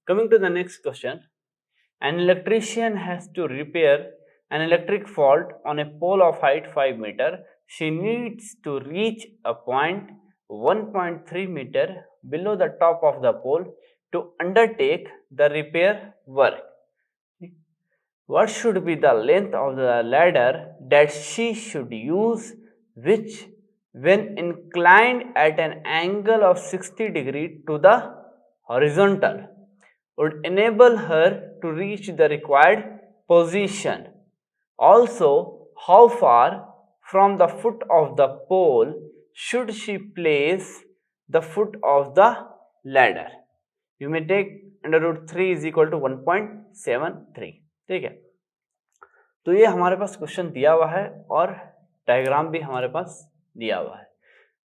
Coming to the next question, an electrician has to repair an electric fault on a pole of height 5 meter. She needs to reach a point 1.3 meter below the top of the pole to undertake the repair work. What should be the length of the ladder that she should use, which, when inclined at an angle of 60 degree to the horizontal, would enable her to reach the required position? Also, how far from the foot of the pole should she place the foot of the ladder? You may take under root 3 is equal to 1.73. ठीक है, तो ये हमारे पास question दिया हुआ है और diagram भी हमारे पास दिया हुआ है।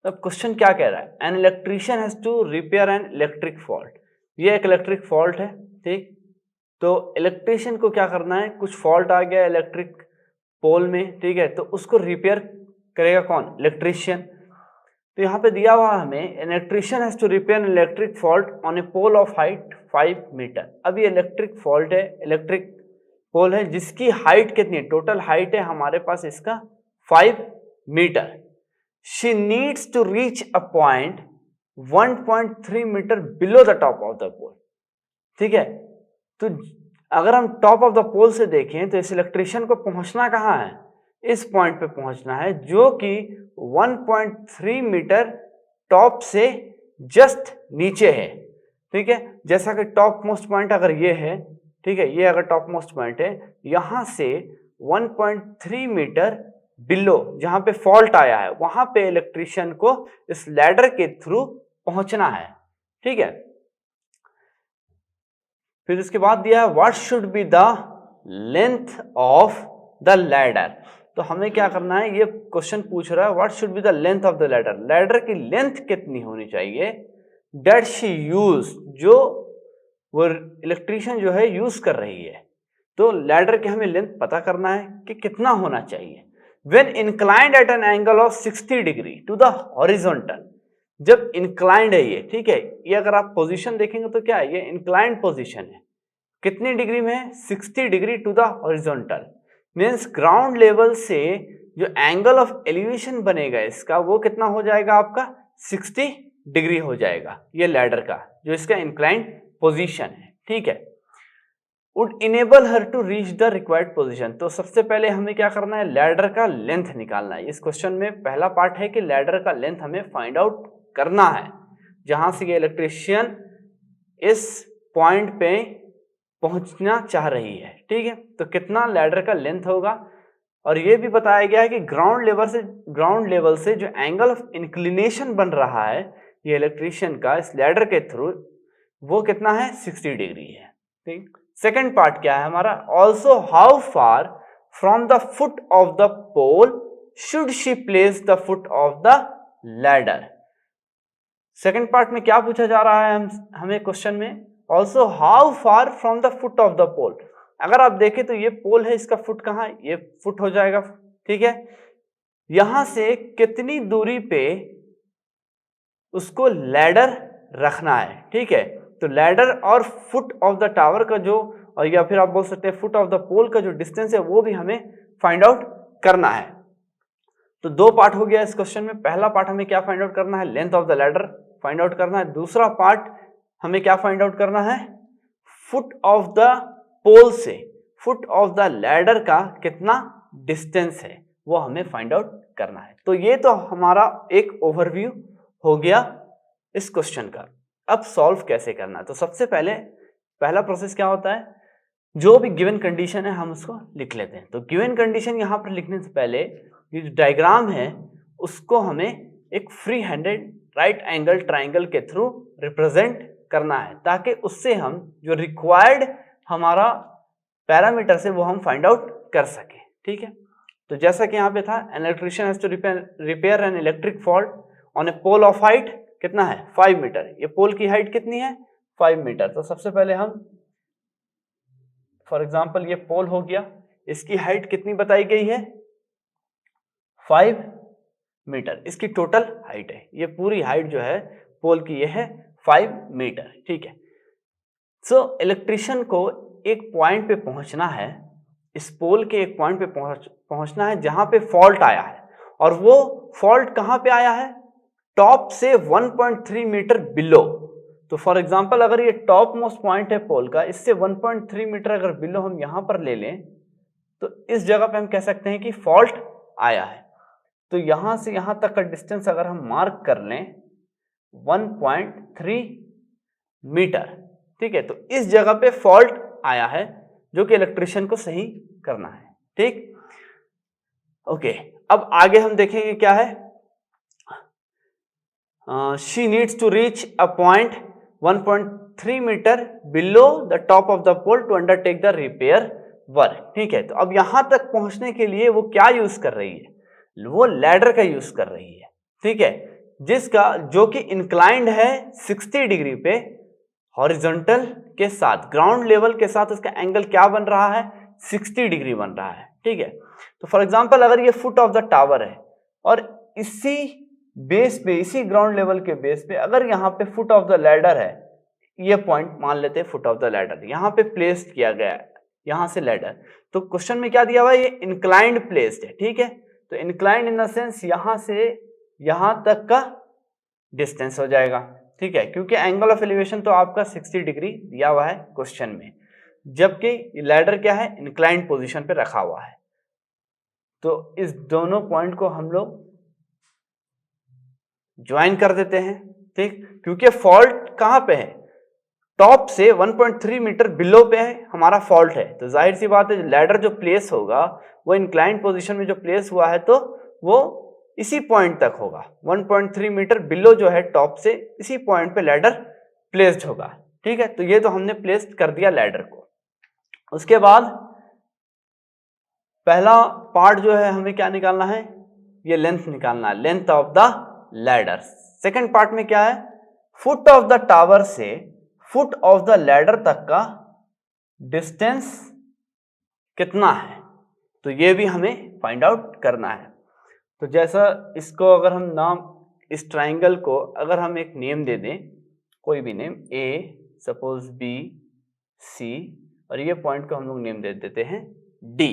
अब क्वेश्चन क्या कह रहा है, an electrician has to repair an electric fault. ये एक इलेक्ट्रिक फॉल्ट है, ठीक। तो इलेक्ट्रिशियन को क्या करना है, कुछ फॉल्ट आ गया इलेक्ट्रिक पोल में, ठीक है, तो उसको रिपेयर करेगा कौन, इलेक्ट्रिशियन। तो यहाँ पे दिया हुआ हमें electrician has to repair an electric fault on a pole of height 5 meter. अब ये इलेक्ट्रिक फॉल्ट है, इलेक्ट्रिक पोल है जिसकी हाइट कितनी है, टोटल हाइट है हमारे पास इसका 5 metre. She needs to reach a point 1.3 metre below the top of the pole, ठीक है। तो अगर हम टॉप ऑफ द पोल से देखें तो इस इलेक्ट्रिशियन को पहुंचना कहाँ है, इस पॉइंट पे पहुंचना है जो कि 1.3 मीटर टॉप से जस्ट नीचे है, ठीक है। जैसा कि टॉप मोस्ट पॉइंट अगर ये है, ठीक है, ये अगर टॉप मोस्ट पॉइंट है, यहां से 1.3 मीटर बिलो जहां पे फॉल्ट आया है वहां पे इलेक्ट्रिशियन को इस लैडर के थ्रू पहुंचना है, ठीक है। फिर इसके बाद दिया है what should be the length of the ladder. तो हमें क्या करना है, ये क्वेश्चन पूछ रहा है what should be the length of the ladder, ladder की लेंथ कितनी होनी चाहिए, दैट शी यूज, जो वो इलेक्ट्रिशियन जो है यूज कर रही है। तो लैडर की हमें लेंथ पता करना है कि कितना होना चाहिए। When inclined at an angle of 60 degree to the horizontal, जब इंक्लाइंड है ये, ठीक है, ये अगर आप पोजीशन देखेंगे तो क्या है, ये इंक्लाइंड पोजीशन है, कितनी डिग्री में है, 60 degree to the horizontal. Means ground level से जो एंगल ऑफ एलिवेशन बनेगा इसका वो कितना हो जाएगा आपका, 60 डिग्री हो जाएगा, ये लैडर का जो इसका इंक्लाइंड पोजीशन है, ठीक है। Would enable her to reach the required position. तो सबसे पहले हमें क्या करना है, लैडर का लेंथ निकालना है। इस क्वेश्चन में पहला पार्ट है कि लैडर का लेंथ हमें फाइंड आउट करना है, जहां से ये इलेक्ट्रिशियन इस पॉइंट पे पहुंचना चाह रही है, ठीक है। तो कितना लैडर का लेंथ होगा, और ये भी बताया गया है कि ग्राउंड लेवल से जो एंगल ऑफ इंक्लिनेशन बन रहा है ये इलेक्ट्रिशियन का इस लैडर के थ्रू, वो कितना है, 60 डिग्री है, ठीक। सेकंड पार्ट क्या है हमारा, also how far from the foot of the pole should she place the foot of the ladder. Second part में क्या पूछा जा रहा है हमें क्वेश्चन में, also how far from the foot of the pole. अगर आप देखें तो ये पोल है, इसका फुट कहाँ है, ये फुट हो जाएगा, ठीक है। यहां से कितनी दूरी पे उसको लैडर रखना है, ठीक है। तो लैडर और फुट ऑफ द टावर का जो, और या फिर आप बोल सकते हैं फुट ऑफ द पोल का जो डिस्टेंस है वो भी हमें फाइंड आउट करना है। तो दो पार्ट हो गया इस क्वेश्चन में। पहला पार्ट हमें क्या फाइंड आउट करना है, length of the ladder find out करना है। दूसरा पार्ट हमें क्या फाइंड आउट करना है, फुट ऑफ द पोल से फुट ऑफ द लैडर का कितना डिस्टेंस है वो हमें फाइंड आउट करना है। तो ये तो हमारा एक ओवरव्यू हो गया इस क्वेश्चन का। अब सॉल्व कैसे करना है, तो सबसे पहले पहला प्रोसेस क्या होता है, जो भी गिवन कंडीशन है हम उसको लिख लेते हैं। तो गिवन कंडीशन यहां पर लिखने से पहले ये जो डायग्राम है उसको हमें एक free handed right angle triangle के थ्रू रिप्रेजेंट करना है, ताकि उससे हम जो रिक्वायर्ड हमारा पैरामीटर से वो हम फाइंड आउट कर सके, ठीक है। तो जैसा कि यहाँ पे था, an electrician has to repair an electric fault on a pole of height कितना है, 5 मीटर। ये पोल की हाइट कितनी है, 5 मीटर। तो सबसे पहले हम फॉर एग्जांपल ये पोल हो गया, इसकी हाइट कितनी बताई गई है, 5 मीटर इसकी टोटल हाइट है। ये पूरी हाइट जो है पोल की ये है 5 मीटर, ठीक है। सो इलेक्ट्रिशियन को एक पॉइंट पे पहुंचना है, इस पोल के एक पॉइंट पे पहुंचना है जहां पे फॉल्ट आया है, और वो फॉल्ट कहां पे आया है, टॉप से 1.3 मीटर बिलो। तो फॉर एग्जांपल अगर ये टॉप मोस्ट पॉइंट है पोल का, इससे 1.3 मीटर अगर बिलो हम यहां पर ले लें तो इस जगह पे हम कह सकते हैं कि फॉल्ट आया है। तो यहां से यहां तक का डिस्टेंस अगर हम मार्क कर लें 1.3 मीटर, ठीक है, तो इस जगह पे फॉल्ट आया है जो कि इलेक्ट्रिशियन को सही करना है। ठीक, ओके, अब आगे हम देखेंगे क्या है। She needs to reach a point 1.3 metre below the top of the pole to undertake the repair work. ठीक है, तो अब यहां तक पहुंचने के लिए वो क्या यूज कर रही है, वो लैडर का यूज कर रही है। ठीक है, जिसका जो कि इंक्लाइंड है 60 डिग्री पे, हॉरिजॉन्टल के साथ, ग्राउंड लेवल के साथ उसका एंगल क्या बन रहा है, 60 डिग्री बन रहा है। ठीक है, तो फॉर एग्जांपल अगर ये फुट ऑफ द टावर है और इसी बेस पे, इसी ग्राउंड लेवल के बेस पे अगर यहाँ पे फुट ऑफ द लैडर है, ये पॉइंट मान लेते हैं फुट ऑफ द लैडर, यहाँ पे प्लेस्ड किया गया है, यहाँ से लैडर, तो क्वेश्चन में क्या दिया हुआ है, ये इंक्लाइंड प्लेस्ड है। ठीक है, तो इंक्लाइंड इन द सेंस यहाँ से यहाँ तक का डिस्टेंस हो जाएगा। ठीक है, क्योंकि एंगल ऑफ एलिवेशन तो आपका 60 डिग्री दिया हुआ है क्वेश्चन में, जबकि लैडर क्या है, इंक्लाइंड पोजीशन पे रखा हुआ है। तो इस दोनों पॉइंट को हम लोग ज्वाइन कर देते हैं। ठीक, क्योंकि फॉल्ट कहां पे है, टॉप से 1.3 मीटर बिलो पे है हमारा फॉल्ट है, तो जाहिर सी बात है लैडर जो प्लेस होगा वो इंक्लाइंड पोजीशन में जो प्लेस हुआ है तो वो इसी पॉइंट तक होगा, 1.3 मीटर बिलो जो है टॉप से, इसी पॉइंट पे लैडर प्लेस्ड होगा। ठीक है, तो ये तो हमने प्लेस्ड कर दिया लैडर को। उसके बाद पहला पार्ट जो है हमें क्या निकालना है, ये लेंथ निकालना है, length of the ladder. Second part में क्या है, फुट ऑफ द टावर से फुट ऑफ द लैडर तक का डिस्टेंस कितना है, तो ये भी हमें फाइंड आउट करना है। तो जैसा इसको अगर हम नाम, इस ट्राइंगल को अगर हम एक नेम दे दें, कोई भी नेम, ए, सपोज बी, सी, और ये पॉइंट को हम लोग नेम दे देते हैं डी।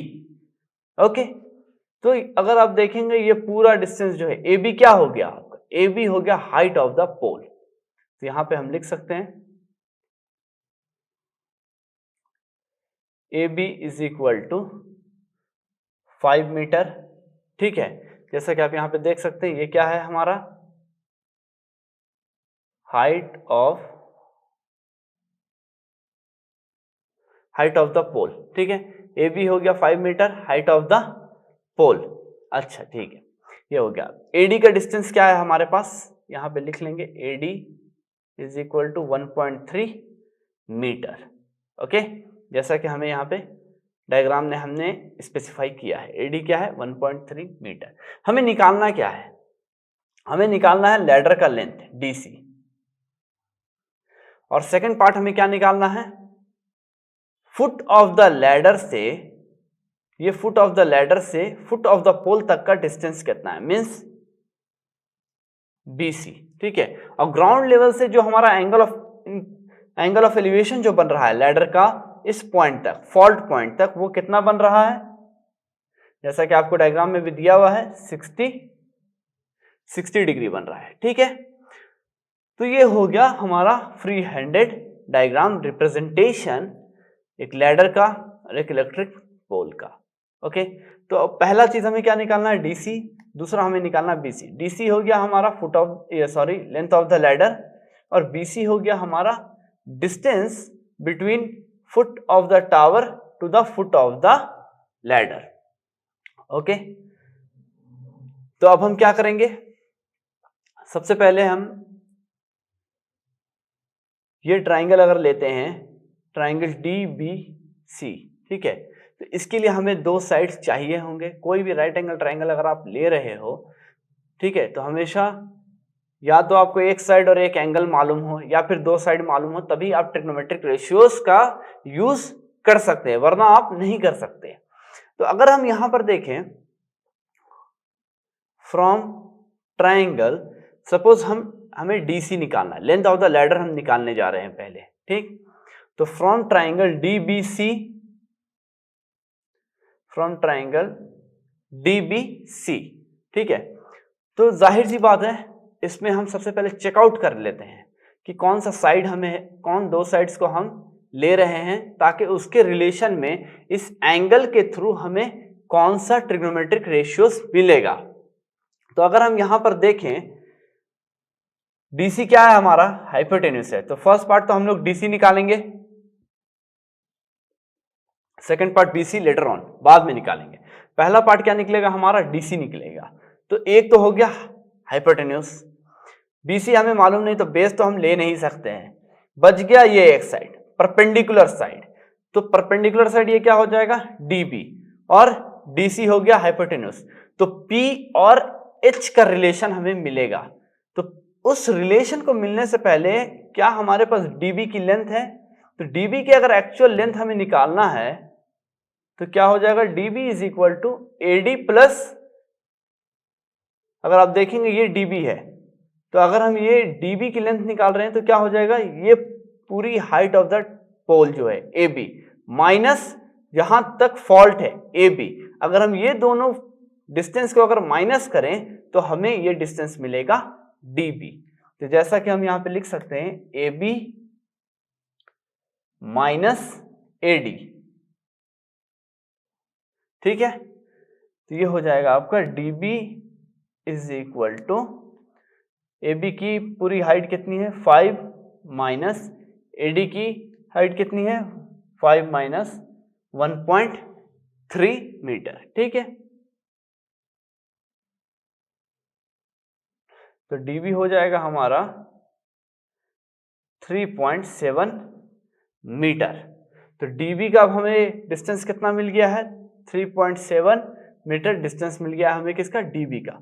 ओके, तो अगर आप देखेंगे ये पूरा डिस्टेंस जो है ए बी क्या हो गया आपका, ए बी हो गया हाइट ऑफ द पोल। तो यहां पे हम लिख सकते हैं A B is equal to 5 meter. ठीक है, जैसा कि आप यहां पे देख सकते हैं ये क्या है हमारा, हाइट ऑफ द पोल। ठीक है, ए बी हो गया 5 मीटर, हाइट ऑफ द पोल। अच्छा ठीक है, ये हो गया। एडी का डिस्टेंस क्या है हमारे पास, यहां पे लिख लेंगे AD is equal to 1.3 meter. Okay, जैसा कि हमें यहाँ पे डायग्राम ने हमने स्पेसिफाई किया है, एडी क्या है 1.3 मीटर। हमें निकालना क्या है, हमें निकालना है लैडर का लेंथ डीसी, और सेकंड पार्ट हमें क्या निकालना है, फुट ऑफ द लैडर से, ये फुट ऑफ द लैडर से फुट ऑफ द पोल तक का डिस्टेंस कितना है, मींस बीसी। ठीक है, और ग्राउंड लेवल से जो हमारा एंगल ऑफ एलिवेशन जो बन रहा है लैडर का इस पॉइंट तक, फॉल्ट पॉइंट तक, वो कितना बन रहा है, जैसा कि आपको डायग्राम में भी दिया हुआ है 60 डिग्री बन रहा है। ठीक है, तो ये हो गया हमारा फ्री हैंडेड डायग्राम रिप्रेजेंटेशन एक लैडर का और एक इलेक्ट्रिक पोल का। ओके, तो पहला चीज हमें क्या निकालना है, डीसी, दूसरा हमें निकालना है बीसी। डीसी हो गया हमारा foot of, sorry, length of the ladder, और बीसी हो गया हमारा distance between foot of the tower to the foot of the ladder. Okay, तो अब हम क्या करेंगे, सबसे पहले हम ये ट्राइंगल अगर लेते हैं, ट्राइंगल डी बी सी, ठीक है, तो इसके लिए हमें दो साइड्स चाहिए होंगे। कोई भी राइट एंगल ट्राइंगल अगर आप ले रहे हो, ठीक है, तो हमेशा या तो आपको एक साइड और एक एंगल मालूम हो या फिर दो साइड मालूम हो, तभी आप ट्रिग्नोमेट्रिक रेशियोज का यूज कर सकते हैं, वरना आप नहीं कर सकते। तो अगर हम यहां पर देखें फ्रॉम ट्राइंगल, सपोज हमें डीसी निकालना है, लेंथ ऑफ द लैडर हम निकालने जा रहे हैं पहले। ठीक, तो फ्रॉम ट्राइंगल DBC, ठीक है। तो जाहिर सी बात है, इसमें हम सबसे पहले चेकआउट कर लेते हैं कि कौन सा साइड हमें, कौन दो साइड्स को हम ले रहे हैं, ताकि उसके रिलेशन में इस एंगल के थ्रू हमें कौन सा ट्रिग्नोमेट्रिक रेशियोस मिलेगा। तो अगर हम यहां पर देखें, DC क्या है हमारा, हाइपोटेन्यूज है, तो फर्स्ट पार्ट तो हम लोग DC निकालेंगे, second part BC later on, बाद में निकालेंगे। पहला पार्ट क्या निकलेगा हमारा, DC निकलेगा। तो एक तो हो गया हाइपोटेन्यूज, BC हमें मालूम नहीं तो बेस तो हम ले नहीं सकते हैं, बच गया ये एक साइड, परपेंडिकुलर साइड। तो परपेंडिकुलर साइड ये क्या हो जाएगा, DB, और DC हो गया हाइपोटेन्यूज। तो P और H का रिलेशन हमें मिलेगा। तो उस रिलेशन को मिलने से पहले क्या हमारे पास DB की लेंथ है, तो DB की अगर एक्चुअल लेंथ हमें निकालना है तो क्या हो जाएगा, DB is equal to AD plus, अगर आप देखेंगे ये DB है, तो अगर हम ये DB की लेंथ निकाल रहे हैं तो क्या हो जाएगा, ये पूरी हाइट ऑफ द पोल जो है AB माइनस जहां तक फॉल्ट है AB, अगर हम ये दोनों डिस्टेंस को अगर माइनस करें तो हमें ये डिस्टेंस मिलेगा DB। तो जैसा कि हम यहां पे लिख सकते हैं AB माइनस AD, ठीक है। तो ये हो जाएगा आपका DB is equal to, AB की पूरी हाइट कितनी है 5 माइनस AD की हाइट कितनी है 5 माइनस 1.3 मीटर, ठीक है। तो DB हो जाएगा हमारा 3.7 मीटर। तो DB का अब हमें डिस्टेंस कितना मिल गया है, 3.7 मीटर डिस्टेंस मिल गया हमें किसका, DB का।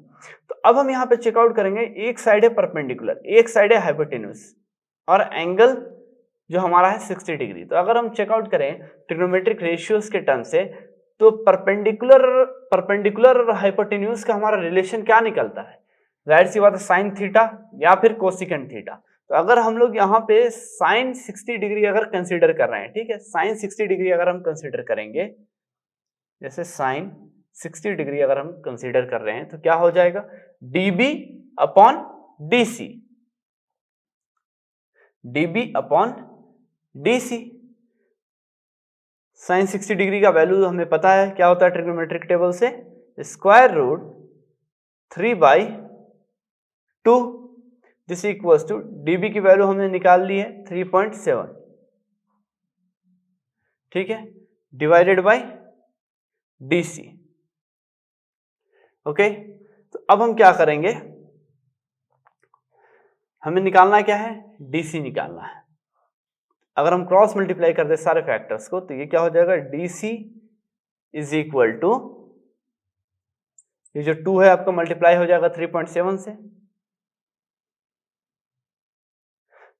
तो अब हम यहाँ पे चेकआउट करेंगे, एक साइड है परपेंडिकुलर, एक साइड है हाइपोटेन्यूज, और एंगल जो हमारा है 60 डिग्री। तो अगर हम चेकआउट करें ट्रिग्नोमेट्रिक रेशियोज के टर्म से, तो परपेंडिकुलर और हाइपोटेन्यूज का हमारा रिलेशन क्या निकलता है, जाहिर सी बात है साइन थीटा या फिर कोसिकेंट थीटा। तो अगर हम लोग यहाँ पे साइन 60 डिग्री अगर कंसीडर कर रहे हैं, ठीक है, साइन 60 डिग्री अगर हम कंसीडर करेंगे, जैसे साइन 60 डिग्री अगर हम कंसीडर कर रहे हैं तो क्या हो जाएगा, DB upon DC, DB upon DC। Sine 60 degree का वैल्यू हमें पता है क्या होता है ट्रिग्नोमेट्रिक टेबल से, square root 3/2, this equals to, DB की वैल्यू हमने निकाल ली है 3.7, ठीक है, डिवाइडेड बाय DC। ओके, तो अब हम क्या करेंगे, हमें निकालना क्या है, DC निकालना है। अगर हम क्रॉस मल्टीप्लाई कर दे सारे फैक्टर्स को तो ये क्या हो जाएगा, DC इज इक्वल टू, ये जो 2 है आपका मल्टीप्लाई हो जाएगा 3.7 से,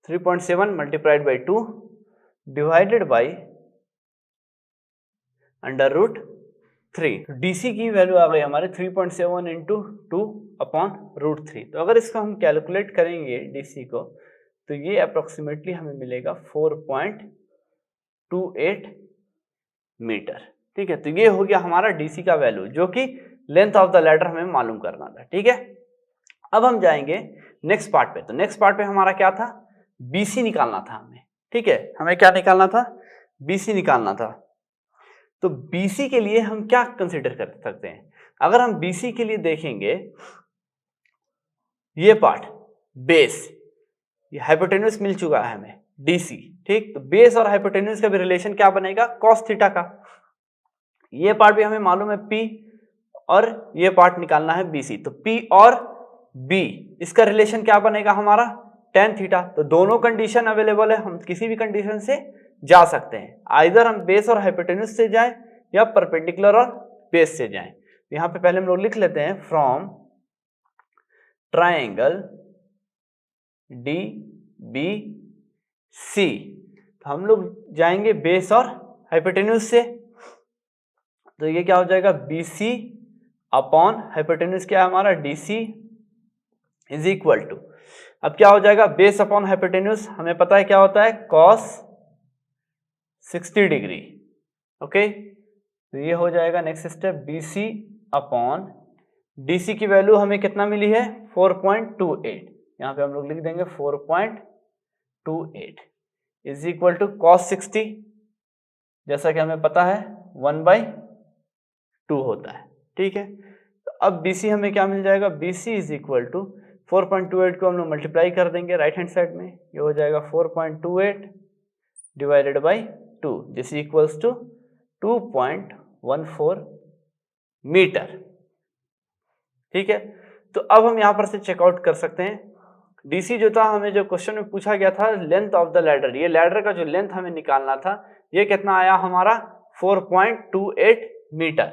3.7 multiplied by 2 divided by under root 3। तो DC की वैल्यू आ गई हमारे 3.7 इंटू 2 अपॉन रूट 3। तो अगर इसको हम कैलकुलेट करेंगे DC को, तो ये अप्रोक्सीमेटली हमें मिलेगा 4.28 मीटर, ठीक है। तो ये हो गया हमारा DC का वैल्यू, जो कि लेंथ ऑफ द लैडर हमें मालूम करना था, ठीक है। अब हम जाएंगे नेक्स्ट पार्ट पे। तो नेक्स्ट पार्ट पे हमारा क्या था, BC निकालना था हमें, ठीक है, हमें क्या निकालना था, BC निकालना था। तो BC के लिए हम क्या कंसीडर कर सकते हैं, अगर हम BC के लिए देखेंगे, ये पार्ट बेस, ये हाइपोटेन्यूज मिल चुका है हमें DC, ठीक। तो बेस और हाइपोटेन्यूज का भी रिलेशन क्या बनेगा, कॉस थीटा का। ये पार्ट भी हमें मालूम है P, और ये पार्ट निकालना है BC। तो P और B इसका रिलेशन क्या बनेगा हमारा, tan थीटा। तो दोनों कंडीशन अवेलेबल है, हम किसी भी कंडीशन से जा सकते हैं, आइदर हम बेस और हाइपोटेन्यूज से जाएं या परपेंडिकुलर और बेस से जाएं। यहां पे पहले हम लोग लिख लेते हैं, फ्रॉम ट्राइंगल DBC, तो हम लोग जाएंगे बेस और हाइपोटेन्यूज से। तो ये क्या हो जाएगा, BC अपॉन हाइपोटेन्यूज क्या है हमारा, DC इज इक्वल टू, अब क्या हो जाएगा, बेस अपॉन हाइपोटेन्यूज हमें पता है क्या होता है, cos 60 डिग्री। ओके, तो ये हो जाएगा next step BC upon DC की वैल्यू हमें कितना मिली है 4.28, यहाँ पे हम लोग लिख देंगे 4.28 इज इक्वल टू cos 60, जैसा कि हमें पता है 1/2 होता है। ठीक है, तो अब BC हमें क्या मिल जाएगा, BC इज इक्वल टू 4.28 को हम लोग मल्टीप्लाई कर देंगे राइट हैंड साइड में, ये हो जाएगा 4.28 divided by 2 this equals to 2.14 meter. ठीक है, तो अब हम यहाँ पर से चेकआउट कर सकते हैं। DC जो था, हमें जो क्वेश्चन में पूछा गया था लेंथ ऑफ द लैडर, ये लैडर का जो लेंथ हमें निकालना था, ये कितना आया हमारा 4.28 मीटर।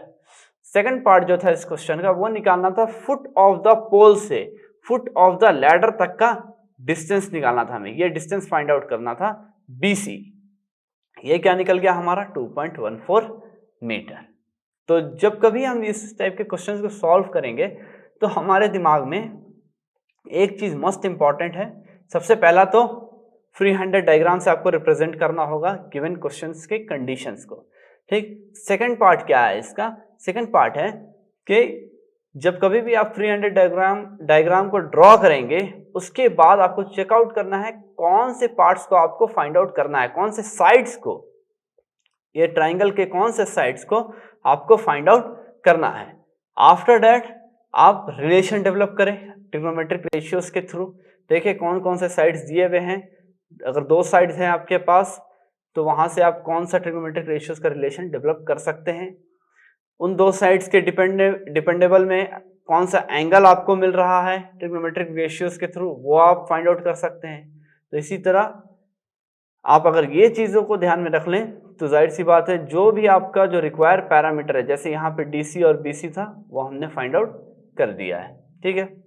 सेकंड पार्ट जो था इस क्वेश्चन का, वो निकालना था फुट ऑफ द पोल से फुट ऑफ द लैडर तक का डिस्टेंस निकालना था हमें, ये डिस्टेंस फाइंड आउट करना था BC। ये क्या निकल गया हमारा 2.14 मीटर। तो जब कभी हम इस टाइप के क्वेश्चंस को सॉल्व करेंगे तो हमारे दिमाग में एक चीज मोस्ट इंपॉर्टेंट है, सबसे पहला तो फ्री हैंडेड डायग्राम से आपको रिप्रेजेंट करना होगा गिवन क्वेश्चंस के कंडीशंस को। ठीक, सेकंड पार्ट क्या है इसका, सेकंड पार्ट है कि जब कभी भी आप फ्री हैंडेड डायग्राम को ड्रॉ करेंगे, उसके बाद आपको चेकआउट करना है कौन से पार्ट्स को आपको फाइंड आउट करना है, कौन से साइड्स को, ये ट्राइंगल के कौन से साइड्स को आपको फाइंड आउट करना है। आफ्टर दैट आप रिलेशन डेवलप करें ट्रिग्नोमेट्रिक रेशियोज के थ्रू, देखिए कौन कौन से साइड्स दिए हुए हैं, अगर 2 साइड्स हैं आपके पास तो वहां से आप कौन सा ट्रिग्नोमेट्रिक रेशियोज का रिलेशन डेवलप कर सकते हैं। उन 2 साइड्स के डिपेंडेबल में कौन सा एंगल आपको मिल रहा है ट्रिग्नोमेट्रिक रेशियोज के थ्रू, वो आप फाइंड आउट कर सकते हैं। तो इसी तरह आप अगर ये चीज़ों को ध्यान में रख लें तो जाहिर सी बात है जो भी आपका जो रिक्वायर पैरामीटर है, जैसे यहाँ पे DC और BC था, वो हमने फाइंड आउट कर दिया है। ठीक है।